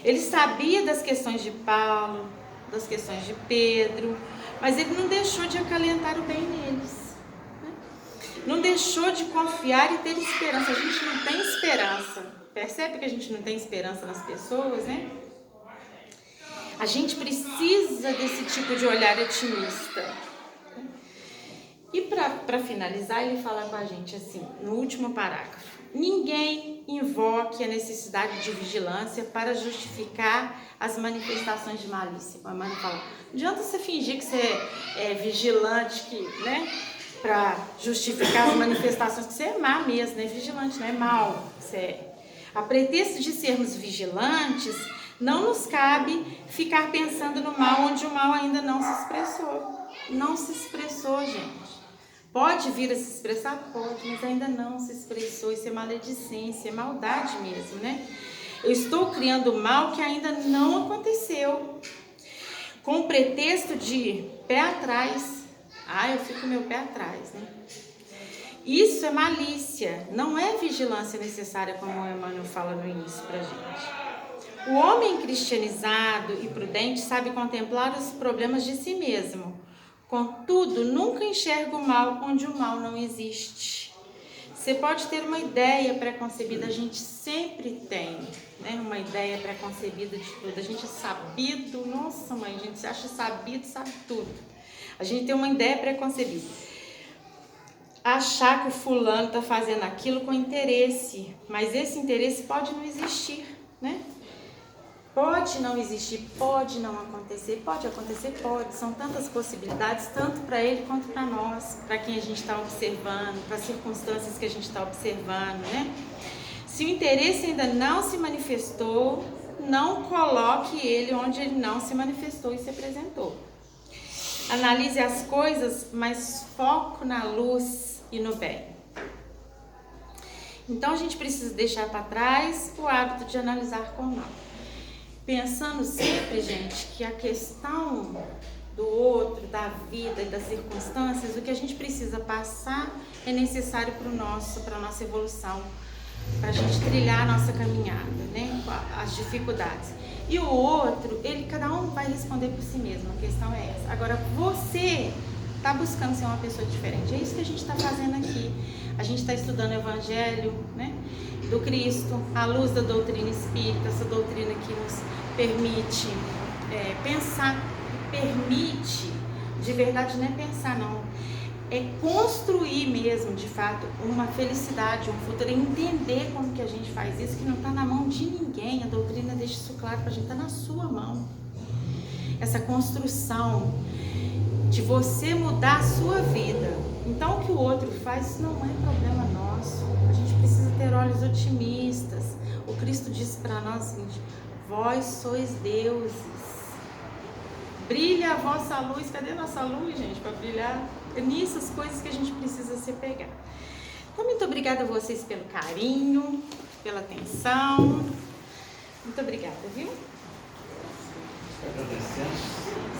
Ele sabia das questões de Paulo, das questões de Pedro, mas ele não deixou de acalentar o bem neles, né? Não deixou de confiar e ter esperança. A gente não tem esperança. Percebe que a gente não tem esperança nas pessoas, né? A gente precisa desse tipo de olhar otimista. E para finalizar, ele fala com a gente assim, no último parágrafo: ninguém invoque a necessidade de vigilância para justificar as manifestações de malícia. A mãe fala, não adianta você fingir que você é vigilante, né, para justificar as manifestações, que você é má mesmo, né? Vigilante não é mal. A pretexto de sermos vigilantes, não nos cabe ficar pensando no mal onde o mal ainda não se expressou. Não se expressou, gente. Pode vir a se expressar? Pode, mas ainda não se expressou. Isso é maledicência, é maldade mesmo, né? Eu estou criando mal que ainda não aconteceu. Com o pretexto de pé atrás. Eu fico com meu pé atrás, né? Isso é malícia, não é vigilância necessária, como o Emmanuel fala no início pra gente. O homem cristianizado e prudente sabe contemplar os problemas de si mesmo. Contudo, nunca enxerga o mal onde o mal não existe. Você pode ter uma ideia preconcebida, a gente sempre tem, né? Uma ideia preconcebida de tudo. A gente é sabido, nossa mãe, a gente se acha sabido, sabe tudo. A gente tem uma ideia preconcebida. Achar que o fulano está fazendo aquilo com interesse, mas esse interesse pode não existir, né? Pode não existir, pode não acontecer, pode acontecer, pode. São tantas possibilidades, tanto para ele quanto para nós, para quem a gente está observando, para as circunstâncias que a gente está observando, né? Se o interesse ainda não se manifestou, não coloque ele onde ele não se manifestou e se apresentou. Analise as coisas, mas foco na luz e no bem. Então a gente precisa deixar para trás o hábito de analisar com o mal. Pensando sempre, gente, que a questão do outro, da vida e das circunstâncias, o que a gente precisa passar é necessário para a nossa evolução, para a gente trilhar a nossa caminhada, né? As dificuldades. E o outro, cada um vai responder por si mesmo, a questão é essa. Agora, você está buscando ser uma pessoa diferente, é isso que a gente está fazendo aqui. A gente está estudando o Evangelho, né, do Cristo, à luz da doutrina espírita, essa doutrina que nos permite pensar, permite, de verdade não é pensar não, é construir mesmo, de fato, uma felicidade, um futuro, é entender como que a gente faz isso, que não está na mão de ninguém, a doutrina deixa isso claro para a gente, está na sua mão. Essa construção de você mudar a sua vida. Então, o que o outro faz, isso não é problema nosso. A gente precisa ter olhos otimistas. O Cristo disse para nós o seguinte: vós sois deuses. Brilha a vossa luz. Cadê a nossa luz, gente, para brilhar? É nisso as coisas que a gente precisa se pegar. Então, muito obrigada a vocês pelo carinho, pela atenção. Muito obrigada, viu? Agradecemos.